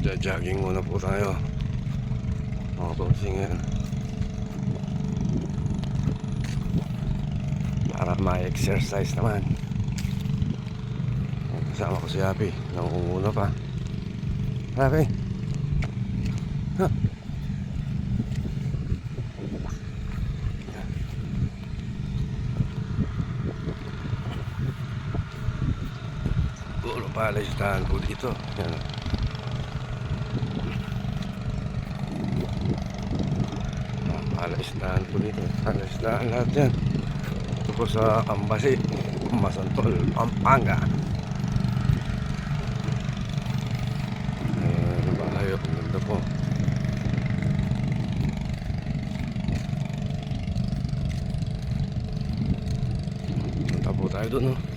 Jogging muna po tayo mga bossing yan, para ma-exercise naman. Kasama ko si Happy, nangunguna pa. Happy, huh? Puro palaisdahan po dito. Yan. Palaisdahan po dito. Palaisdahan lahat yan. Ito po sa Ambasi, Masantol, Pampanga. Ano ba kayo? Ang ganda po. Punta po tayo doon, no?